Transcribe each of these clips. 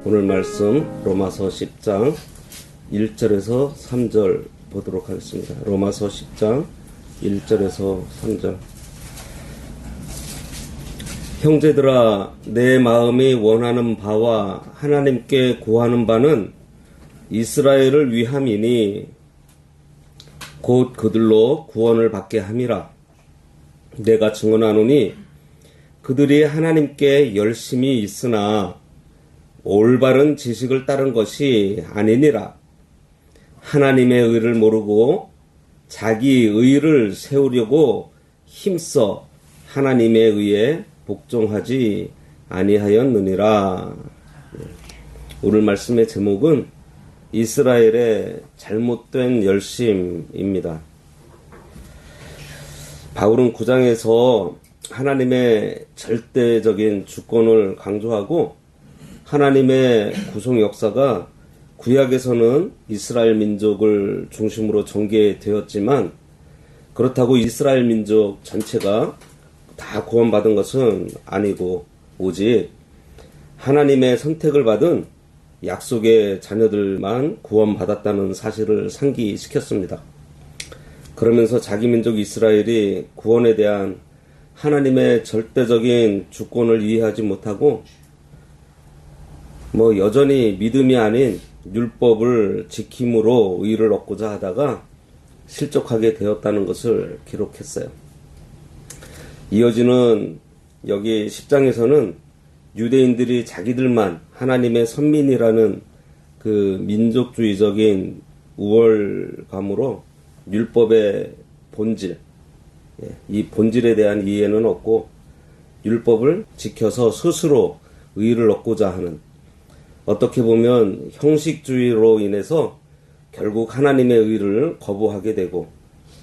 오늘 말씀 로마서 10장 1절에서 3절 보도록 하겠습니다. 로마서 10장 1절에서 3절. 형제들아, 내 마음이 원하는 바와 하나님께 구하는 바는 이스라엘을 위함이니 곧 그들로 구원을 받게 함이라. 내가 증언하노니 그들이 하나님께 열심히 있으나 올바른 지식을 따른 것이 아니니라. 하나님의 의를 모르고 자기 의를 세우려고 힘써 하나님의 의에 복종하지 아니하였느니라. 오늘 말씀의 제목은 이스라엘의 잘못된 열심입니다. 바울은 9장에서 하나님의 절대적인 주권을 강조하고 하나님의 구속 역사가 구약에서는 이스라엘 민족을 중심으로 전개되었지만 그렇다고 이스라엘 민족 전체가 다 구원받은 것은 아니고 오직 하나님의 선택을 받은 약속의 자녀들만 구원받았다는 사실을 상기시켰습니다. 그러면서 자기 민족 이스라엘이 구원에 대한 하나님의 절대적인 주권을 이해하지 못하고 여전히 믿음이 아닌 율법을 지킴으로 의를 얻고자 하다가 실족하게 되었다는 것을 기록했어요. 이어지는 여기 10장에서는 유대인들이 자기들만 하나님의 선민이라는 그 민족주의적인 우월감으로 율법의 본질, 이 본질에 대한 이해는 없고 율법을 지켜서 스스로 의를 얻고자 하는, 어떻게 보면 형식주의로 인해서 결국 하나님의 의를 거부하게 되고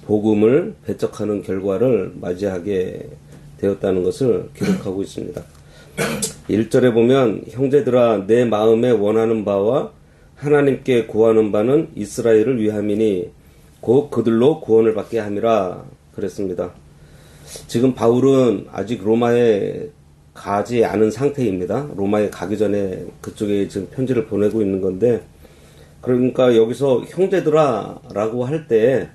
복음을 배척하는 결과를 맞이하게 되었다는 것을 기록하고 있습니다. 1절에 보면 형제들아, 내 마음에 원하는 바와 하나님께 구하는 바는 이스라엘을 위함이니 곧 그들로 구원을 받게 함이라 그랬습니다. 지금 바울은 아직 로마에 가지 않은 상태입니다. 로마에 가기 전에 그쪽에 지금 편지를 보내고 있는 건데, 그러니까 여기서 형제들아 라고 할 때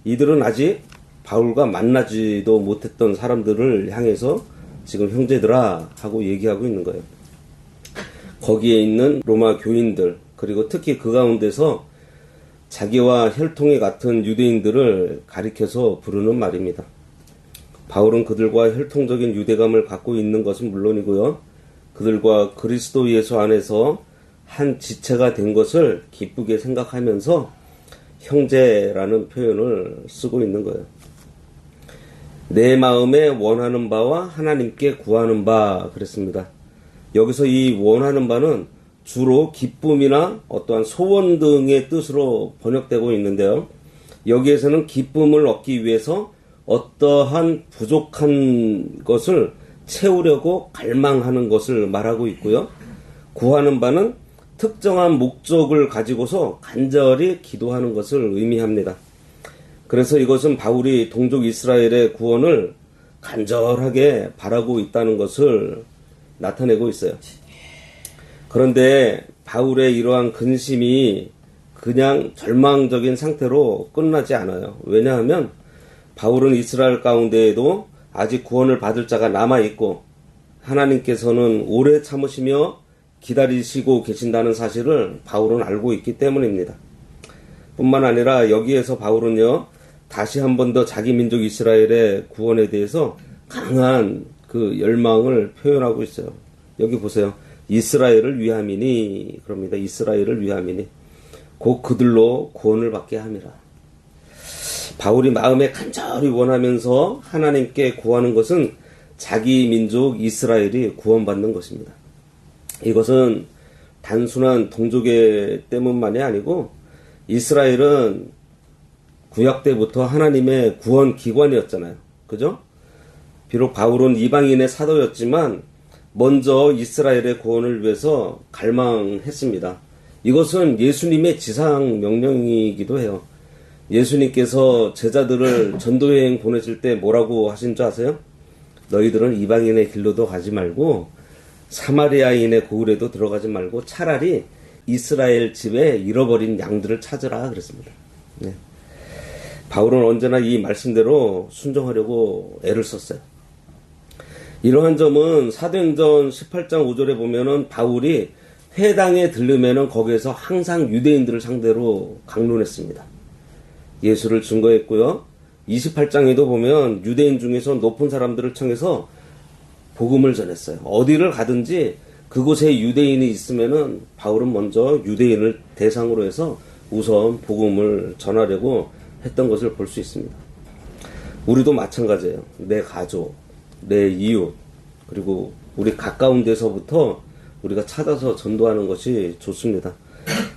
이들은 아직 바울과 만나지도 못했던 사람들을 향해서 지금 형제들아 하고 얘기하고 있는 거예요. 거기에 있는 로마 교인들, 그리고 특히 그 가운데서 자기와 혈통이 같은 유대인들을 가리켜서 부르는 말입니다. 바울은 그들과 혈통적인 유대감을 갖고 있는 것은 물론이고요, 그들과 그리스도 예수 안에서 한 지체가 된 것을 기쁘게 생각하면서 형제라는 표현을 쓰고 있는 거예요. 내 마음에 원하는 바와 하나님께 구하는 바 그랬습니다. 여기서 이 원하는 바는 주로 기쁨이나 어떠한 소원 등의 뜻으로 번역되고 있는데요, 여기에서는 기쁨을 얻기 위해서 어떠한 부족한 것을 채우려고 갈망하는 것을 말하고 있고요, 구하는 바는 특정한 목적을 가지고서 간절히 기도하는 것을 의미합니다. 그래서 이것은 바울이 동족 이스라엘의 구원을 간절하게 바라고 있다는 것을 나타내고 있어요. 그런데 바울의 이러한 근심이 그냥 절망적인 상태로 끝나지 않아요. 왜냐하면 바울은 이스라엘 가운데에도 아직 구원을 받을 자가 남아있고 하나님께서는 오래 참으시며 기다리시고 계신다는 사실을 바울은 알고 있기 때문입니다. 뿐만 아니라 여기에서 바울은요, 다시 한 번 더 자기 민족 이스라엘의 구원에 대해서 강한 그 열망을 표현하고 있어요. 여기 보세요. 이스라엘을 위함이니, 그럽니다. 이스라엘을 위함이니 곧 그들로 구원을 받게 함이라. 바울이 마음에 간절히 원하면서 하나님께 구하는 것은 자기 민족 이스라엘이 구원받는 것입니다. 이것은 단순한 동족의 때문만이 아니고 이스라엘은 구약 때부터 하나님의 구원 기관이었잖아요. 그죠? 비록 바울은 이방인의 사도였지만 먼저 이스라엘의 구원을 위해서 갈망했습니다. 이것은 예수님의 지상 명령이기도 해요. 예수님께서 제자들을 전도여행 보내실 때 뭐라고 하신 줄 아세요? 너희들은 이방인의 길로도 가지 말고 사마리아인의 고을에도 들어가지 말고 차라리 이스라엘 집에 잃어버린 양들을 찾으라 그랬습니다. 네. 바울은 언제나 이 말씀대로 순종하려고 애를 썼어요. 이러한 점은 사도행전 18장 5절에 보면은 바울이 회당에 들르면은 거기에서 항상 유대인들을 상대로 강론했습니다. 예수를 증거했고요. 28장에도 보면 유대인 중에서 높은 사람들을 청해서 복음을 전했어요. 어디를 가든지 그곳에 유대인이 있으면은 바울은 먼저 유대인을 대상으로 해서 우선 복음을 전하려고 했던 것을 볼 수 있습니다. 우리도 마찬가지예요. 내 가족, 내 이웃, 그리고 우리 가까운 데서부터 우리가 찾아서 전도하는 것이 좋습니다.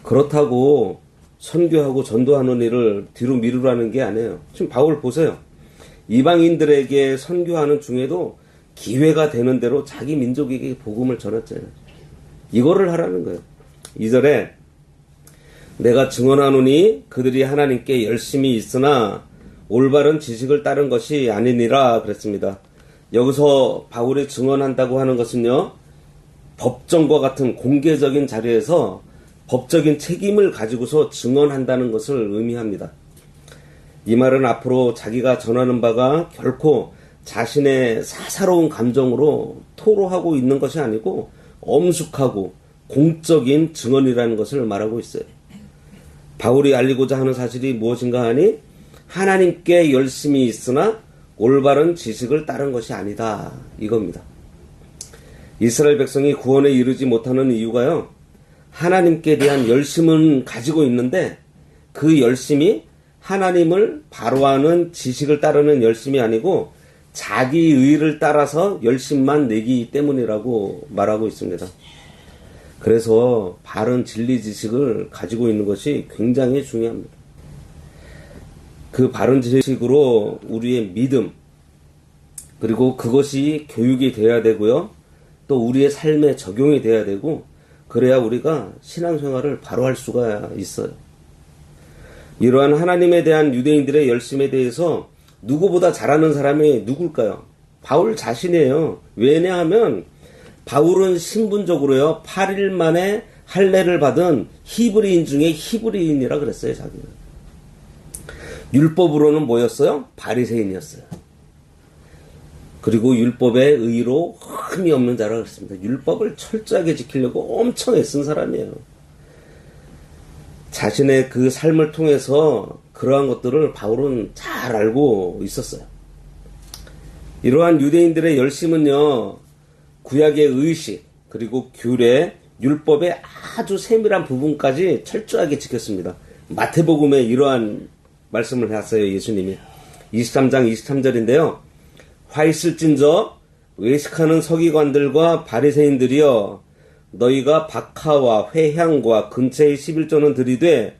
그렇다고 선교하고 전도하는 일을 뒤로 미루라는 게 아니에요. 지금 바울 보세요. 이방인들에게 선교하는 중에도 기회가 되는 대로 자기 민족에게 복음을 전했잖아요. 이거를 하라는 거예요. 2절에 내가 증언하노니 그들이 하나님께 열심히 있으나 올바른 지식을 따른 것이 아니니라 그랬습니다. 여기서 바울이 증언한다고 하는 것은요, 법정과 같은 공개적인 자리에서 법적인 책임을 가지고서 증언한다는 것을 의미합니다. 이 말은 앞으로 자기가 전하는 바가 결코 자신의 사사로운 감정으로 토로하고 있는 것이 아니고 엄숙하고 공적인 증언이라는 것을 말하고 있어요. 바울이 알리고자 하는 사실이 무엇인가 하니 하나님께 열심히 있으나 올바른 지식을 따른 것이 아니다, 이겁니다. 이스라엘 백성이 구원에 이르지 못하는 이유가요, 하나님께 대한 열심은 가지고 있는데 그 열심이 하나님을 바로 아는 지식을 따르는 열심이 아니고 자기 의를 따라서 열심만 내기 때문이라고 말하고 있습니다. 그래서 바른 진리 지식을 가지고 있는 것이 굉장히 중요합니다. 그 바른 지식으로 우리의 믿음, 그리고 그것이 교육이 돼야 되고요, 또 우리의 삶에 적용이 돼야 되고, 그래야 우리가 신앙생활을 바로 할 수가 있어요. 이러한 하나님에 대한 유대인들의 열심에 대해서 누구보다 잘하는 사람이 누굴까요? 바울 자신이에요. 왜냐하면 바울은 신분적으로요, 8일 만에 할례를 받은 히브리인 중에 히브리인이라 그랬어요, 자기는. 율법으로는 뭐였어요? 바리새인이었어요. 그리고 율법의 의로 흠이 없는 자라 그랬습니다. 율법을 철저하게 지키려고 엄청 애쓴 사람이에요. 자신의 그 삶을 통해서 그러한 것들을 바울은 잘 알고 있었어요. 이러한 유대인들의 열심은요, 구약의 의식, 그리고 규례, 율법의 아주 세밀한 부분까지 철저하게 지켰습니다. 마태복음에 이러한 말씀을 하셨어요, 예수님이. 23장 23절인데요. 화 있을진저 외식하는 서기관들과 바리새인들이여, 너희가 박하와 회향과 근처의 11조는 들이되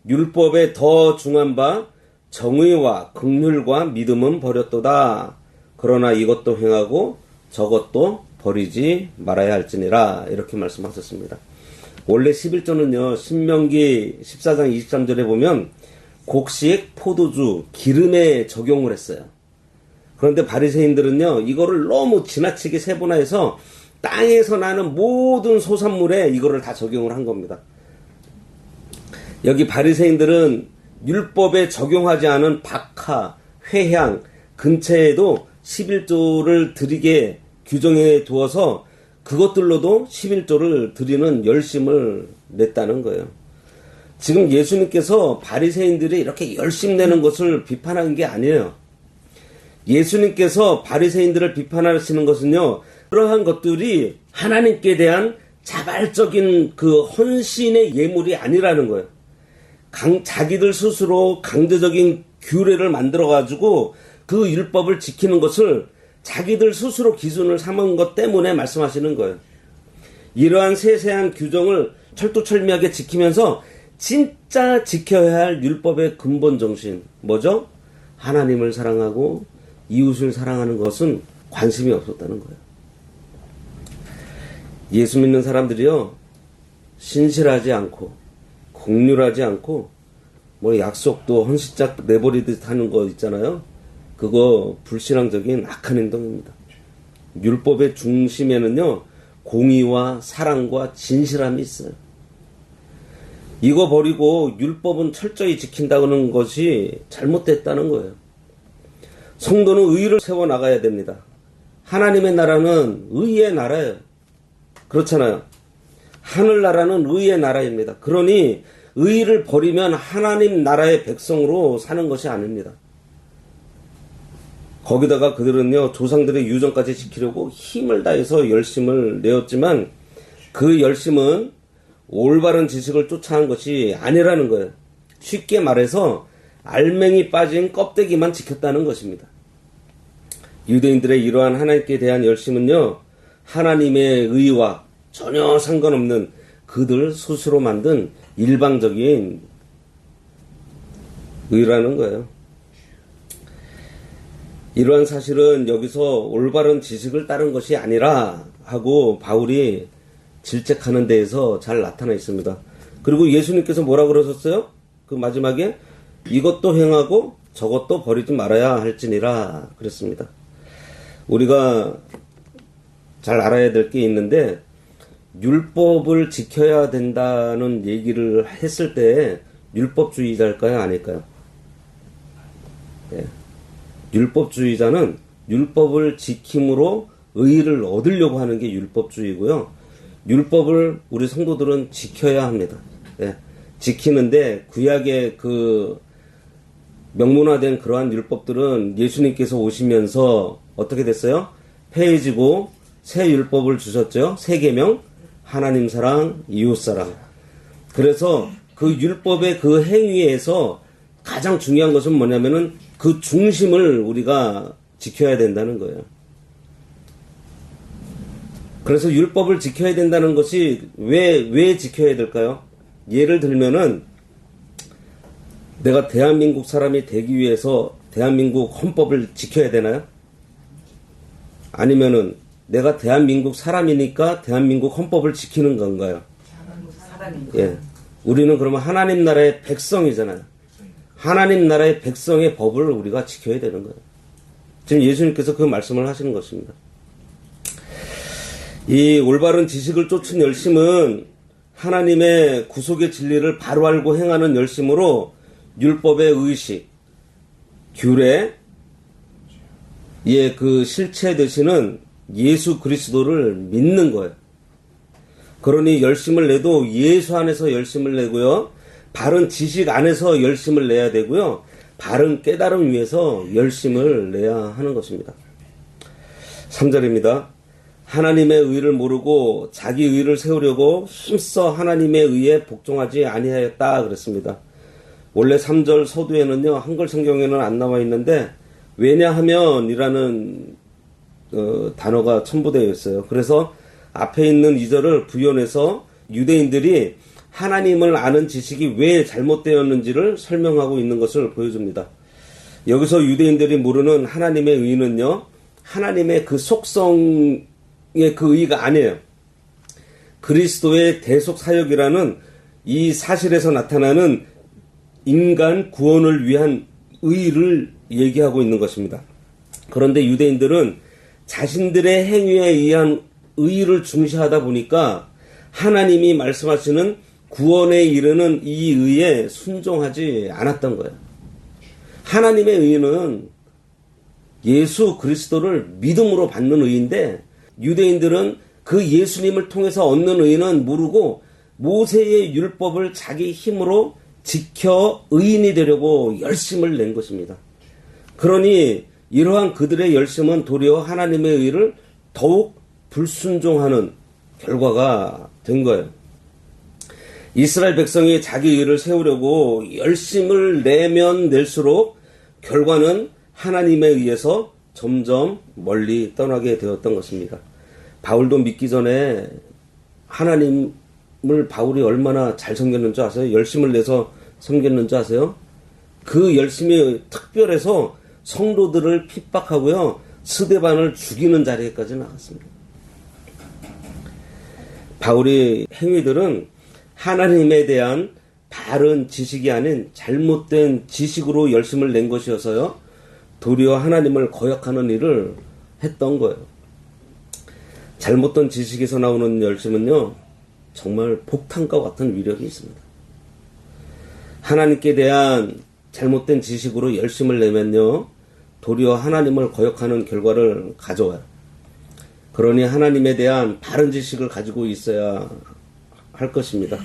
율법에 더 중한 바 정의와 긍휼과 믿음은 버렸도다. 그러나 이것도 행하고 저것도 버리지 말아야 할지니라. 이렇게 말씀하셨습니다. 원래 11조는요, 신명기 14장 23절에 보면 곡식, 포도주, 기름에 적용을 했어요. 그런데 바리새인들은요, 이거를 너무 지나치게 세분화해서 땅에서 나는 모든 소산물에 이거를 다 적용을 한 겁니다. 여기 바리새인들은 율법에 적용하지 않은 박하, 회향, 근처에도 11조를 드리게 규정해 두어서 그것들로도 11조를 드리는 열심을 냈다는 거예요. 지금 예수님께서 바리새인들이 이렇게 열심 내는 것을 비판한 게 아니에요. 예수님께서 바리새인들을 비판하시는 것은요, 그러한 것들이 하나님께 대한 자발적인 그 헌신의 예물이 아니라는 거예요. 자기들 스스로 강제적인 규례를 만들어가지고 그 율법을 지키는 것을 자기들 스스로 기준을 삼은 것 때문에 말씀하시는 거예요. 이러한 세세한 규정을 철두철미하게 지키면서 진짜 지켜야 할 율법의 근본 정신, 뭐죠? 하나님을 사랑하고 이웃을 사랑하는 것은 관심이 없었다는 거예요. 예수 믿는 사람들이요, 신실하지 않고 긍휼하지 않고 뭐 약속도 헌신짝 내버리듯 하는 거 있잖아요. 그거 불신앙적인 악한 행동입니다. 율법의 중심에는요, 공의와 사랑과 진실함이 있어요. 이거 버리고 율법은 철저히 지킨다는 것이 잘못됐다는 거예요. 성도는 의를 세워나가야 됩니다. 하나님의 나라는 의의 나라예요. 그렇잖아요. 하늘나라는 의의 나라입니다. 그러니 의를 버리면 하나님 나라의 백성으로 사는 것이 아닙니다. 거기다가 그들은요, 조상들의 유전까지 지키려고 힘을 다해서 열심을 내었지만 그 열심은 올바른 지식을 쫓아한 것이 아니라는 거예요. 쉽게 말해서 알맹이 빠진 껍데기만 지켰다는 것입니다. 유대인들의 이러한 하나님께 대한 열심은요, 하나님의 의와 전혀 상관없는 그들 스스로 만든 일방적인 의라는 거예요. 이러한 사실은 여기서 올바른 지식을 따른 것이 아니라 하고 바울이 질책하는 데에서 잘 나타나 있습니다. 그리고 예수님께서 뭐라고 그러셨어요? 그 마지막에 이것도 행하고 저것도 버리지 말아야 할지니라 그랬습니다. 우리가 잘 알아야 될 게 있는데 율법을 지켜야 된다는 얘기를 했을 때 율법주의자일까요? 아닐까요? 예. 율법주의자는 율법을 지킴으로 의의를 얻으려고 하는 게 율법주의고요. 율법을 우리 성도들은 지켜야 합니다. 예. 지키는데 구약의 그 명문화된 그러한 율법들은 예수님께서 오시면서 어떻게 됐어요? 폐해지고 새 율법을 주셨죠. 새 계명, 하나님 사랑, 이웃 사랑. 그래서 그 율법의 그 행위에서 가장 중요한 것은 뭐냐면은 그 중심을 우리가 지켜야 된다는 거예요. 그래서 율법을 지켜야 된다는 것이 왜 지켜야 될까요? 예를 들면은 내가 대한민국 사람이 되기 위해서 대한민국 헌법을 지켜야 되나요? 아니면은 내가 대한민국 사람이니까 대한민국 헌법을 지키는 건가요? 예. 우리는 그러면 하나님 나라의 백성이잖아요. 하나님 나라의 백성의 법을 우리가 지켜야 되는 거예요. 지금 예수님께서 그 말씀을 하시는 것입니다. 이 올바른 지식을 쫓은 열심은 하나님의 구속의 진리를 바로 알고 행하는 열심으로 율법의 의식, 규례, 그 실체 되시는 예수 그리스도를 믿는 거예요. 그러니 열심을 내도 예수 안에서 열심을 내고요. 바른 지식 안에서 열심을 내야 되고요. 바른 깨달음 위해서 열심을 내야 하는 것입니다. 3절입니다. 하나님의 의를 모르고 자기 의를 세우려고 힘써 하나님의 의에 복종하지 아니하였다 그랬습니다. 원래 3절 서두에는요. 한글 성경에는 안 나와 있는데 왜냐하면이라는 단어가 첨부되어 있어요. 그래서 앞에 있는 2절을 부연해서 유대인들이 하나님을 아는 지식이 왜 잘못되었는지를 설명하고 있는 것을 보여줍니다. 여기서 유대인들이 모르는 하나님의 의는요. 하나님의 그 속성의 그 의가 아니에요. 그리스도의 대속 사역이라는 이 사실에서 나타나는 인간 구원을 위한 의를 얘기하고 있는 것입니다. 그런데 유대인들은 자신들의 행위에 의한 의를 중시하다 보니까 하나님이 말씀하시는 구원에 이르는 이 의에 순종하지 않았던 거예요. 하나님의 의는 예수 그리스도를 믿음으로 받는 의인데 유대인들은 그 예수님을 통해서 얻는 의는 모르고 모세의 율법을 자기 힘으로 지켜 의인이 되려고 열심을 낸 것입니다. 그러니 이러한 그들의 열심은 도리어 하나님의 의를 더욱 불순종하는 결과가 된 거예요. 이스라엘 백성이 자기 의를 세우려고 열심을 내면 낼수록 결과는 하나님에 의해서 점점 멀리 떠나게 되었던 것입니다. 바울도 믿기 전에 하나님을 바울이 얼마나 잘 섬겼는 줄 아세요? 열심을 내서 섬겼는 줄 아세요? 그 열심이 특별해서 성도들을 핍박하고요. 스데반을 죽이는 자리에까지 나갔습니다. 바울의 행위들은 하나님에 대한 바른 지식이 아닌 잘못된 지식으로 열심을 낸 것이어서요. 도리어 하나님을 거역하는 일을 했던 거예요. 잘못된 지식에서 나오는 열심은요, 정말 폭탄과 같은 위력이 있습니다. 하나님께 대한 잘못된 지식으로 열심을 내면요, 도리어 하나님을 거역하는 결과를 가져와요. 그러니 하나님에 대한 바른 지식을 가지고 있어야 할 것입니다.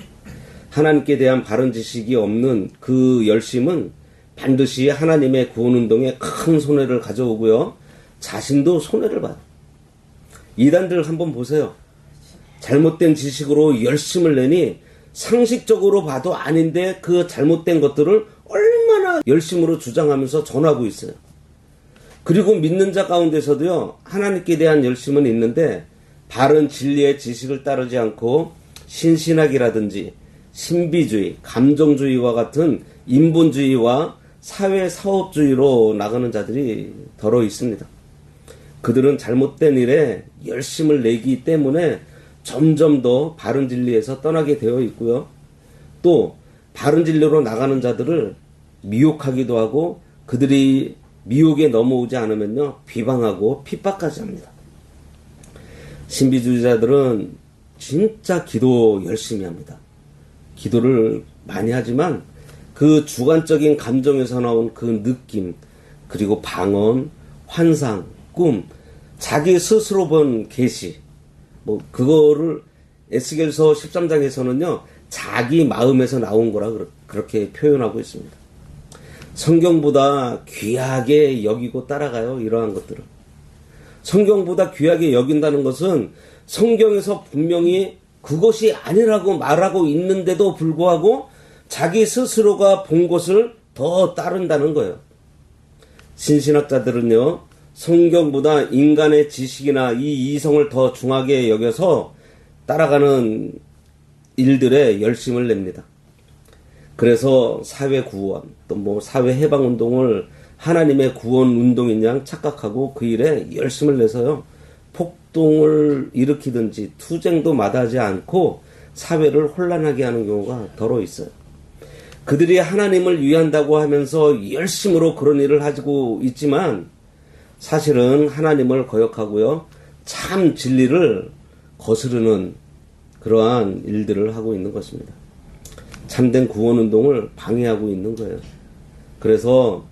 하나님께 대한 바른 지식이 없는 그 열심은 반드시 하나님의 구원운동에 큰 손해를 가져오고요, 자신도 손해를 봐요. 이단들 한번 보세요. 잘못된 지식으로 열심을 내니 상식적으로 봐도 아닌데 그 잘못된 것들을 얼마나 열심으로 주장하면서 전하고 있어요. 그리고 믿는 자 가운데서도요, 하나님께 대한 열심은 있는데 바른 진리의 지식을 따르지 않고 신신학이라든지 신비주의, 감정주의와 같은 인본주의와 사회사업주의로 나가는 자들이 더러 있습니다. 그들은 잘못된 일에 열심을 내기 때문에 점점 더 바른 진리에서 떠나게 되어 있고요. 또 바른 진리로 나가는 자들을 미혹하기도 하고 그들이 미혹에 넘어오지 않으면요, 비방하고 핍박까지 합니다. 신비주의자들은 진짜 기도 열심히 합니다. 기도를 많이 하지만 그 주관적인 감정에서 나온 그 느낌, 그리고 방언, 환상, 꿈, 자기 스스로 본 계시, 그거를 에스겔서 13장에서는요, 자기 마음에서 나온 거라 그렇게 표현하고 있습니다. 성경보다 귀하게 여기고 따라가요, 이러한 것들을. 성경보다 귀하게 여긴다는 것은 성경에서 분명히 그것이 아니라고 말하고 있는데도 불구하고 자기 스스로가 본 것을 더 따른다는 거예요. 신신학자들은요, 성경보다 인간의 지식이나 이 이성을 더 중하게 여겨서 따라가는 일들에 열심을 냅니다. 그래서 사회 구원, 또 사회 해방 운동을 하나님의 구원 운동인 양 착각하고 그 일에 열심을 내서요, 폭동을 일으키든지 투쟁도 마다하지 않고 사회를 혼란하게 하는 경우가 더러 있어요. 그들이 하나님을 위한다고 하면서 열심으로 그런 일을 하고 있지만 사실은 하나님을 거역하고요, 참 진리를 거스르는 그러한 일들을 하고 있는 것입니다. 참된 구원운동을 방해하고 있는 거예요. 그래서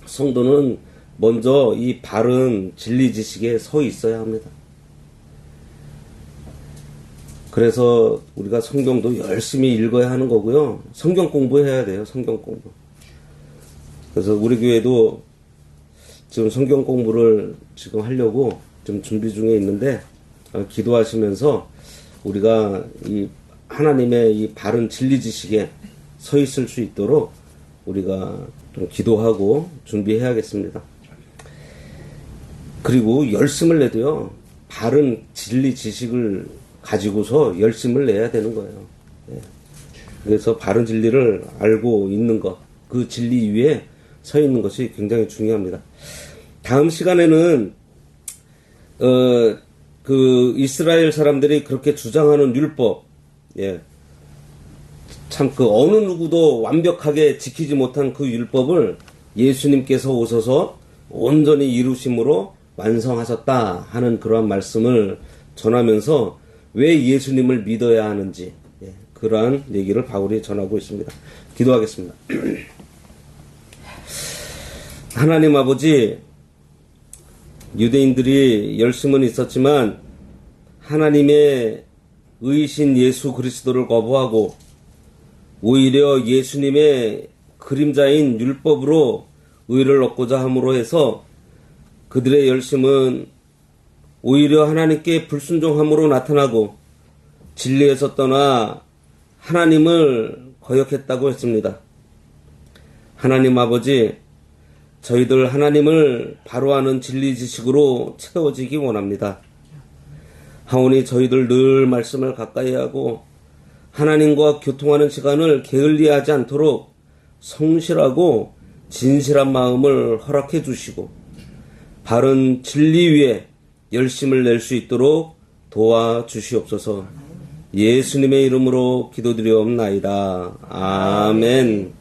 성도는 먼저 이 바른 진리 지식에 서 있어야 합니다. 그래서 우리가 성경도 열심히 읽어야 하는 거고요. 성경 공부해야 돼요. 성경 공부. 그래서 우리 교회도 지금 성경 공부를 지금 하려고 좀 준비 중에 있는데, 기도하시면서 우리가 이 하나님의 이 바른 진리 지식에 서 있을 수 있도록 우리가 좀 기도하고 준비해야겠습니다. 그리고 열심을 내도요, 바른 진리 지식을 가지고서 열심을 내야 되는 거예요. 그래서 바른 진리를 알고 있는 것, 그 진리 위에 서 있는 것이 굉장히 중요합니다. 다음 시간에는 그 이스라엘 사람들이 그렇게 주장하는 율법, 참 그 어느 누구도 완벽하게 지키지 못한 그 율법을 예수님께서 오셔서 온전히 이루심으로 완성하셨다 하는 그러한 말씀을 전하면서 왜 예수님을 믿어야 하는지, 그러한 얘기를 바울이 전하고 있습니다. 기도하겠습니다. 하나님 아버지, 유대인들이 열심은 있었지만 하나님의 의신 예수 그리스도를 거부하고 오히려 예수님의 그림자인 율법으로 의를 얻고자 함으로 해서 그들의 열심은 오히려 하나님께 불순종함으로 나타나고 진리에서 떠나 하나님을 거역했다고 했습니다. 하나님 아버지, 저희들 하나님을 바로 아는 진리 지식으로 채워지기 원합니다. 하오니 저희들 늘 말씀을 가까이 하고 하나님과 교통하는 시간을 게을리하지 않도록 성실하고 진실한 마음을 허락해 주시고 바른 진리 위에 열심을 낼 수 있도록 도와주시옵소서. 예수님의 이름으로 기도드리옵나이다. 아멘.